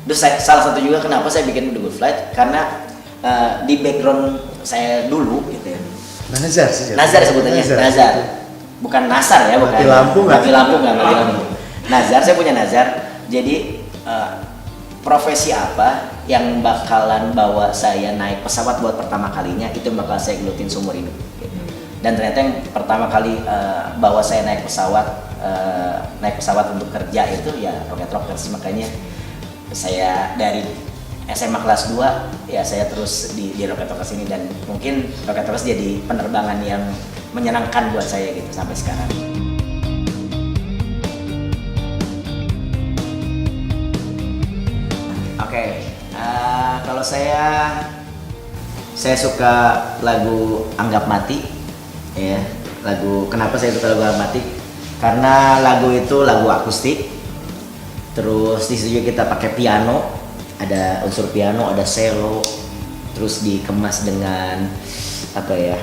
Terus salah satu juga kenapa saya bikin The Good Flight karena di background saya dulu gitu ya. Nazar sih. Nazar sebutannya, Nazar. Bukan Nasar ya, bukan. Mati lampu nggak? Mati lampu nggak, mati lampu. Nazar, saya punya Nazar. Jadi profesi apa yang bakalan bawa saya naik pesawat buat pertama kalinya itu bakal saya gelutin seumur hidup. Gitu. Dan ternyata yang pertama kali bawa saya naik pesawat untuk kerja itu ya Rocket Rockers. Makanya saya dari SMA kelas 2 ya saya terus di Rocket Rockers ini, dan mungkin Rocket Rockers jadi penerbangan yang menyenangkan buat saya gitu sampai sekarang. Oke, kalau saya suka lagu Anggap Mati, ya. Kenapa saya suka lagu Anggap Mati? Karena lagu itu lagu akustik. Terus di situ kita pakai piano, ada unsur piano, ada cello, terus dikemas dengan apa ya?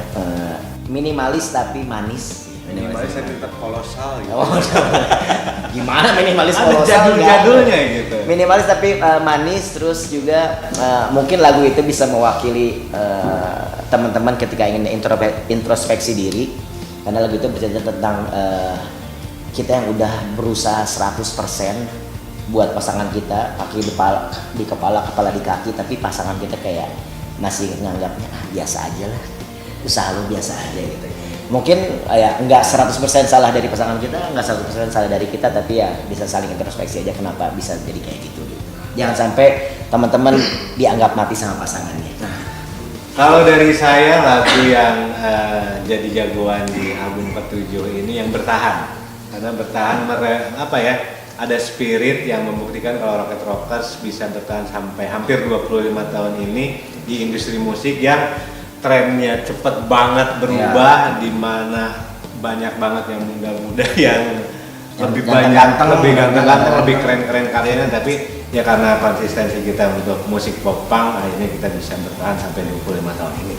Minimalis tapi manis. Minimalis tapi tetap kolosal gitu. Oh, gimana minimalis ada kolosal? jadul-jadulnya gitu. Minimalis tapi manis, terus juga mungkin lagu itu bisa mewakili teman-teman ketika ingin introspeksi diri, karena lagu itu bercerita tentang kita yang udah berusaha 100% buat pasangan kita, kaki di kepala di kaki, tapi pasangan kita kayak masih nganggapnya biasa aja lah, usaha lu biasa aja gitu. Mungkin ya nggak 100% salah dari pasangan kita, nggak 100% salah dari kita, tapi ya bisa saling introspeksi aja kenapa bisa jadi kayak gitu. Jangan sampai teman-teman dianggap mati sama pasangannya. Nah, kalau dari saya lagu yang jadi jagoan di album ke-7 ini yang bertahan, karena bertahan apa ya, ada spirit yang membuktikan kalau Rocket Rockers bisa bertahan sampai hampir 25 tahun ini di industri musik yang trennya cepet banget berubah, di mana banyak banget yang muda-muda yang lebih ganteng, lebih keren-keren karyanya, tapi ya karena konsistensi kita untuk musik pop punk akhirnya kita bisa bertahan sampai 25 tahun ini.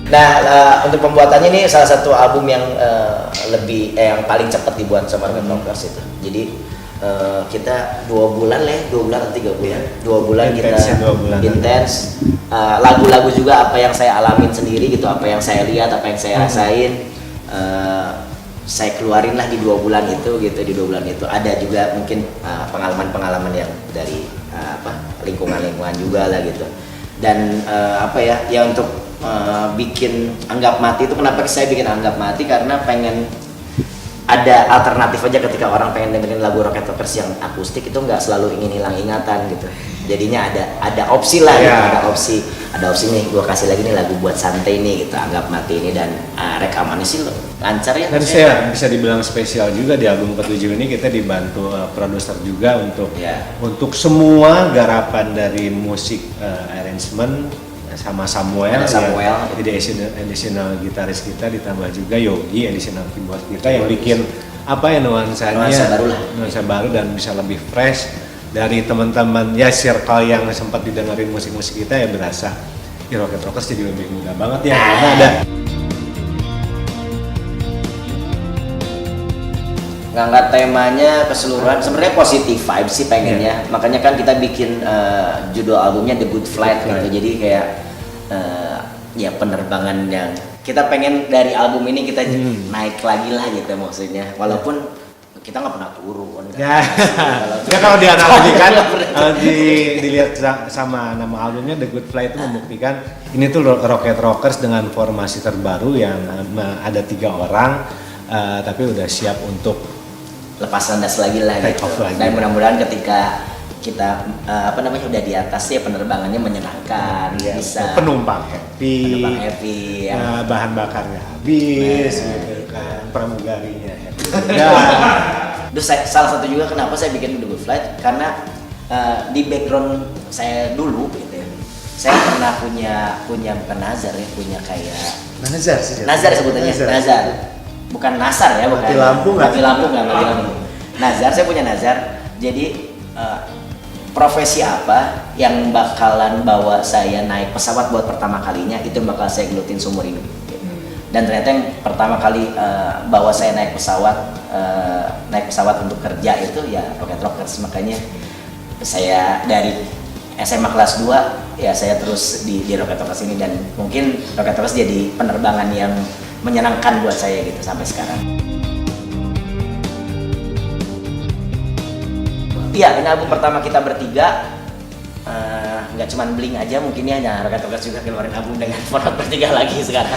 Nah, untuk pembuatannya ini salah satu album yang yang paling cepat dibuat sama Rocket Rockers itu. Jadi kita 2 bulan atau 3 bulan, 2 bulan kita intens. Lagu-lagu juga apa yang saya alamin sendiri gitu, apa yang saya lihat, apa yang saya rasain, saya keluarin lah di 2 bulan itu gitu. Di 2 bulan itu ada juga mungkin pengalaman-pengalaman yang dari lingkungan-lingkungan juga lah gitu. Dan untuk bikin Anggap Mati itu, kenapa saya bikin Anggap Mati, karena pengen ada alternatif aja ketika orang pengen dengerin lagu Rocket Rockers yang akustik itu nggak selalu ingin hilang ingatan gitu. Jadinya ada opsi lah gitu, ada opsi nih, gue kasih lagi nih lagu buat santai nih gitu, Anggap Mati ini, dan rekamannya sih lancar ya. Dan saya bisa dibilang spesial juga di album ke-7 ini kita dibantu produser juga untuk semua garapan dari musik arrangement sama Samuel. Jadi additional gitaris kita, ditambah juga Yogi additional keyboard kita yang bikin nuansa baru dan bisa lebih fresh dari teman-teman ya circle yang sempat didengerin musik-musik kita, ya berasa di Rocket Rockers jadi lebih mudah banget ya, karena ada ngangkat temanya keseluruhan sebenarnya positif vibes sih pengennya. Makanya kan kita bikin judul albumnya The Good Flight gitu. Jadi kayak ya penerbangan yang kita pengen dari album ini kita naik lagi lah gitu maksudnya. Walaupun kita nggak pernah turun. Ya kalau dianalogikan dilihat sama nama albumnya The Good Flight itu membuktikan ini tuh Rocket Rockers dengan formasi terbaru yang ada 3 orang tapi udah siap untuk lepas landas lagi lah gitu. Dan mudah-mudahan ketika kita udah di atas ya penerbangannya menyenangkan, bisa penumpang happy, ya. Bahan bakarnya habis gitu kan, pramugarinya happy. Terus salah satu juga kenapa saya bikin The Good Flight karena di background saya dulu gitu ya, saya pernah punya bukan Nazar ya, punya kayak Nazar sih. Nazar sebutannya, Nazar. Bukan Nasar ya, bukan. Mati lampu nggak. Nazar, saya punya Nazar. Jadi profesi apa yang bakalan bawa saya naik pesawat buat pertama kalinya itu bakal saya gelutin seumur hidup. Dan ternyata yang pertama kali bawa saya naik pesawat naik pesawat untuk kerja itu ya Rocket Rockers. Makanya saya dari SMA kelas 2 ya saya terus di Rocket Rockers ini, dan mungkin Rocket Rockers jadi penerbangan yang menyenangkan buat saya gitu sampai sekarang. Iya, ini album pertama kita bertiga. Nggak cuma Blink aja mungkin ya, Rocket Rockers juga keluarin album dengan format bertiga lagi sekarang.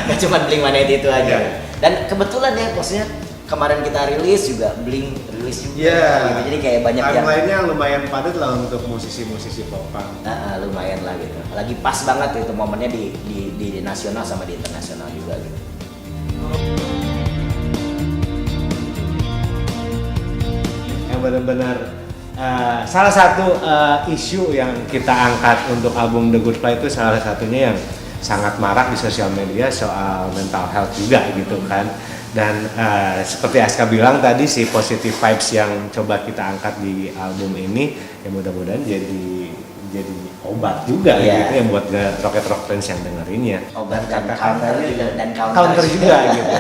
Nggak cuma Blink Mana itu aja. Dan kebetulan ya, maksudnya kemarin kita rilis juga Blink rilis juga. Gitu. Jadi kayak banyak yang timeline-nya lumayan padat lah untuk musisi-musisi popang. Lumayan lah gitu. Lagi pas banget itu momennya di nasional sama di internasional juga gitu. Yang benar-benar salah satu isu yang kita angkat untuk album The Good Fight itu salah satunya yang sangat marak di sosial media soal mental health juga gitu kan. Dan seperti Aska bilang tadi sih, positive vibes yang coba kita angkat di album ini ya mudah-mudahan jadi obat juga gitu ya buat Rocket Rock fans yang dengerinnya. Obat dan counter juga gitu.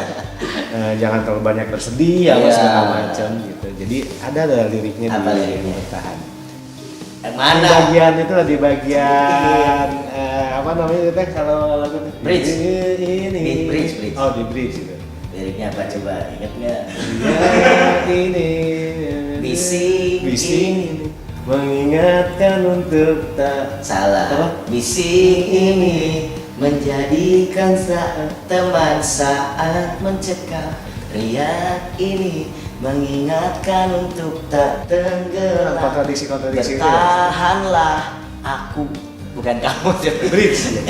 Jangan terlalu banyak bersedih apa segala macam gitu. Jadi ada liriknya di Bertahan. Mana? Di bagian itu lah, di bagian apa namanya itu kalau lagu Bridge. Ini. Bridge. Oh, di bridge gitu. Liriknya apa coba, ingat nggak? Ini Bising mengingatkan untuk tak salah. apa? Bising ini menjadikan teman saat mencekam. Riak ini mengingatkan untuk tak tenggelam. Kontradiksi itu ya? Bertahanlah aku, bukan kamu. Bridge.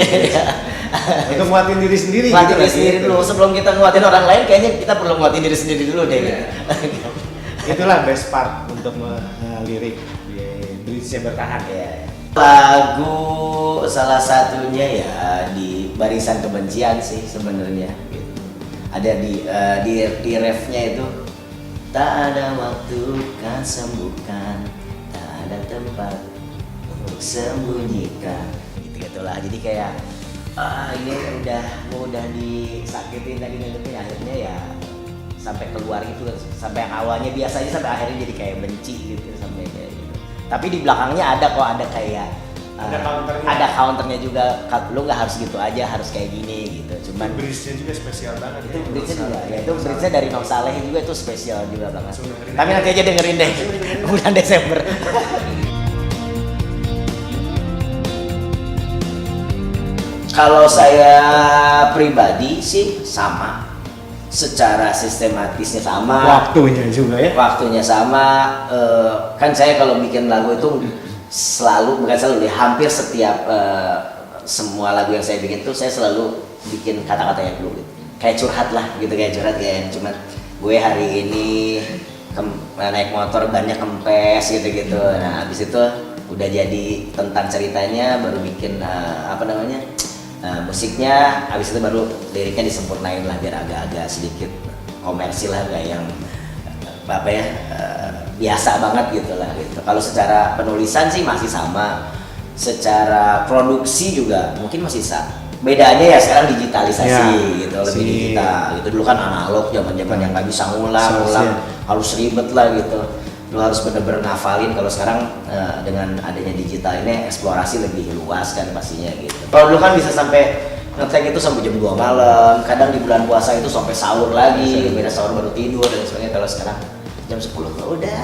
Untuk nguatin diri sendiri. Nguatin gitu diri sendiri dulu, sebelum kita nguatin orang lain kayaknya kita perlu nguatin diri sendiri dulu deh. Itulah best part untuk lirik di Bridge-nya Bertahan. Ya. Lagu salah satunya ya di Barisan Kebencian sih sebenarnya gitu. Ada di refnya itu, tak ada waktu kan sembuhkan, tak ada tempat untuk sembunyikan, gitu-gitulah. Jadi kayak ini udah disakitin lagi nanti akhirnya ya sampai keluar itu, sampai yang awalnya biasa aja sampai akhirnya jadi kayak benci gitu sampai kayak gitu. Tapi di belakangnya ada kayak ada counternya juga. Lu nggak harus gitu aja, harus kayak gini gitu. Cuman Bridge-nya juga spesial banget. itu bridge-nya juga ya, itu bridge-nya dari Nom Saleh juga, itu spesial juga banget. Tapi nanti aja dengerin deh bulan Desember. Kalau saya pribadi sih sama, secara sistematisnya sama, Waktunya juga ya. waktunya sama. Kan saya kalau bikin lagu itu bukan selalu deh, hampir setiap semua lagu yang saya bikin tuh saya selalu bikin kata-katanya dulu gitu. Kayak curhat lah gitu, kayak yang cuman gue hari ini naik motor bannya kempes gitu. Nah habis itu udah jadi tentang ceritanya, baru bikin musiknya, habis itu baru liriknya disempurnain lah biar agak-agak sedikit komersil lah, nggak yang biasa banget gitu lah gitu. Kalau secara penulisan sih masih sama, secara produksi juga mungkin masih sama. Bedanya ya sekarang digitalisasi gitu, lebih digital gitu. Dulu kan analog, zaman-zaman yang nggak bisa ngulang, harus ribet lah gitu. Lu harus bener-bener ngafalin. Kalau sekarang dengan adanya digital ini eksplorasi lebih luas kan pastinya gitu. Kalau dulu kan bisa sampai ngetek itu sampai jam 2 malam, kadang di bulan puasa itu sampai sahur lagi, beda sahur baru tidur dan sebagainya. Kalau sekarang jam 10 udah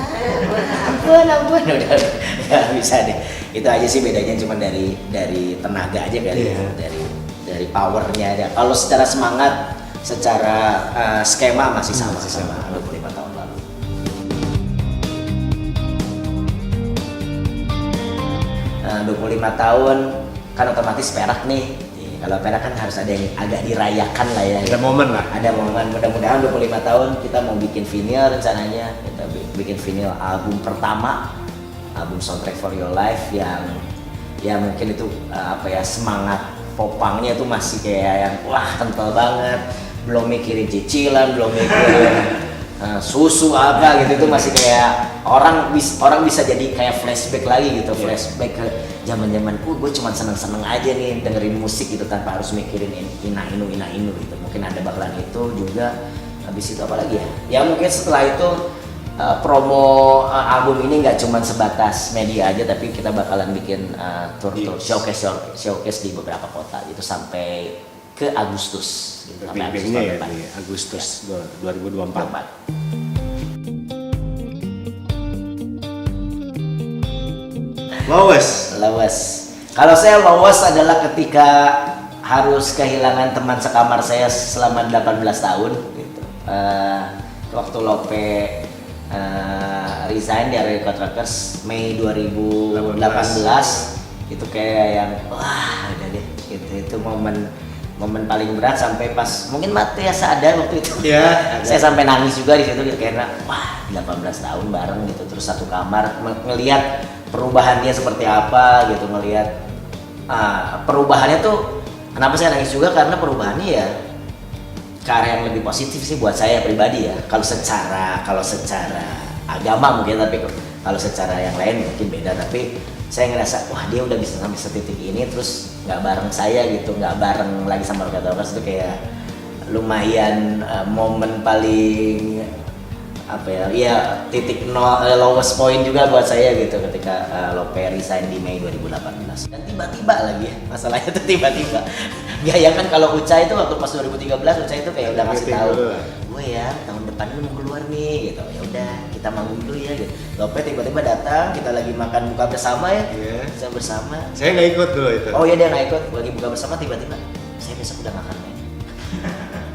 ampun udah nggak bisa deh. Itu aja sih bedanya, cuma dari tenaga aja kali, dari powernya aja. Kalau secara semangat, secara skema masih sama 25 tahun lalu. 25 tahun kan otomatis perak nih. Kalau perak kan harus ada yang agak dirayakan lah ya. Ada momen lah. Ada momen. Mudah-mudahan 25 tahun kita mau bikin vinyl rencananya. Kita bikin vinyl album pertama, album Soundtrack for Your Life yang ya mungkin itu semangat popangnya tuh masih kayak yang wah kental banget. Belum mikirin cicilan, belum mikirin susu apa gitu, itu masih kayak orang bisa jadi kayak flashback lagi gitu, flashback ke zaman-zaman gue cuma seneng-seneng aja nih dengerin musik gitu tanpa harus mikirin ina inu gitu. Mungkin ada bakalan itu juga habis itu apa lagi ya? Ya mungkin setelah itu promo album ini nggak cuma sebatas media aja, tapi kita bakalan bikin tour showcase di beberapa kota gitu sampai ke Agustus gitu, sampai Agustus Big-bignya tahun ya depan. di Agustus 2024. Keempat. Lowes. Kalau saya lowes adalah ketika harus kehilangan teman sekamar saya selama 18 tahun gitu. Waktu Lope resign dari Record Rockers Mei 2018 itu kayak yang wah udah deh itu momen paling berat sampai pas mungkin Matias sadar waktu itu. Iya, ada. Saya sampai nangis juga di situ karena wah 18 tahun bareng gitu terus satu kamar ngelihat perubahan dia seperti apa gitu, ngelihat perubahannya tuh kenapa saya nangis juga karena perubahannya ya ke arah yang lebih positif sih buat saya pribadi ya. Kalau secara agama mungkin, tapi kalau secara yang lain mungkin beda, tapi saya ngerasa wah dia udah bisa sampai setitik ini terus nggak bareng saya gitu, nggak bareng lagi sama Rocket Rockers itu kayak lumayan momen paling apa ya titik lowest point juga buat saya gitu ketika Lope resign di Mei 2018 dan tiba-tiba lagi ya masalahnya tuh tiba-tiba ya kan kalau Uca itu waktu pas 2013 Uca itu kayak udah ngasih tahu gue ya tahun depan ini mau keluar nih gitu, ya udah kita manggung dulu ya gitu. Lope tiba-tiba datang, kita lagi makan buka bersama ya, kita bersama. Saya nggak ikut dulu itu. Oh iya dia nggak ikut, lagi buka bersama tiba-tiba saya besok udah nggak akan main.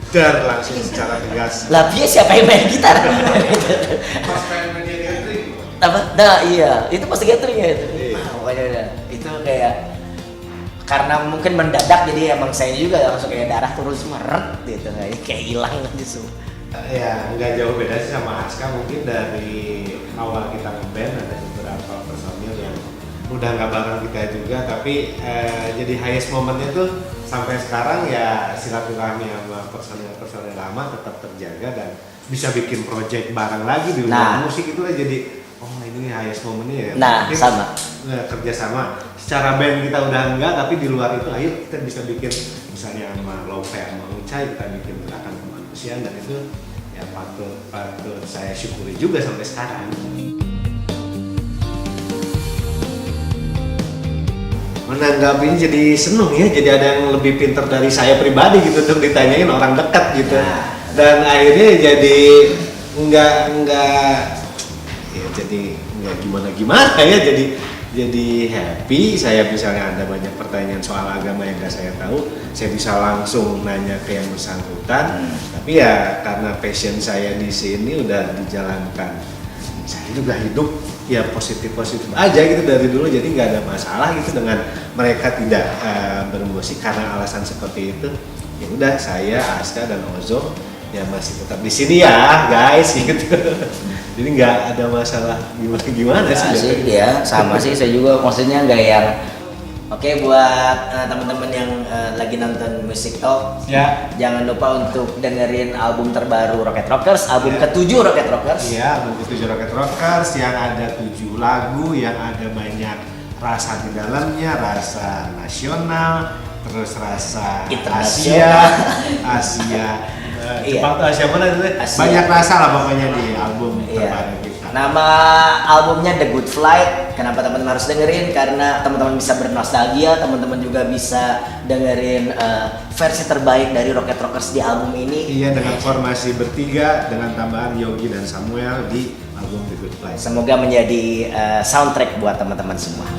Dar langsung secara tegas. Lah dia siapa yang main gitar? Pas pengen media gathering. Apa? Nah iya, itu pasti gathering ya itu. Iya. Pokoknya udah. Itu kayak karena mungkin mendadak jadi emang saya juga langsung kayak darah turun semua gitu kayak hilang aja semua. Ya nggak jauh beda sih sama Aska, mungkin dari awal kita ngeband ada beberapa personil yang udah nggak bareng kita juga, tapi jadi highest momennya tuh sampai sekarang ya silaturahmi sama personil lama tetap terjaga dan bisa bikin project bareng lagi di luar musik itu jadi ini highest momennya ya. Nah mungkin, sama. Kerjasama secara band kita udah enggak, tapi di luar itu ayo kita bisa bikin misalnya sama Lope sama Ucai kita bikin gerakan kemanusiaan dan itu ya patut saya syukuri juga sampai sekarang. Menanggapinya jadi seneng ya, jadi ada yang lebih pintar dari saya pribadi gitu untuk ditanyain orang dekat gitu. Dan akhirnya jadi enggak ya jadi enggak gimana ya, jadi happy. Saya misalnya ada banyak pertanyaan soal agama yang nggak saya tahu, saya bisa langsung nanya ke yang bersangkutan. Tapi ya karena passion saya di sini udah dijalankan, saya juga hidup ya positif aja gitu dari dulu, jadi nggak ada masalah gitu dengan mereka tidak bermusik karena alasan seperti itu. Ya udah saya Aska dan Ozo ya masih tetap di sini ya guys gitu. Jadi nggak ada masalah gimana sih. Ya sama sih, saya juga maksudnya nggak yang oke buat teman-teman yang lagi nonton Music Talk Ya. jangan lupa untuk dengerin album terbaru Rocket Rockers, album ke-7 Rocket Rockers. Iya, album ke-7 Rocket Rockers yang ada 7 lagu yang ada banyak rasa di dalamnya, rasa nasional, terus rasa Asia, Jepang tuh Asia mana tuh? Banyak rasa lah pokoknya di album terbaru kita. Nama albumnya The Good Flight. Kenapa teman-teman harus dengerin? Karena teman-teman bisa bernostalgia, teman-teman juga bisa dengerin versi terbaik dari Rocket Rockers di album ini. Iya, dengan formasi bertiga dengan tambahan Yogi dan Samuel di album The Good Flight. Semoga menjadi soundtrack buat teman-teman semua.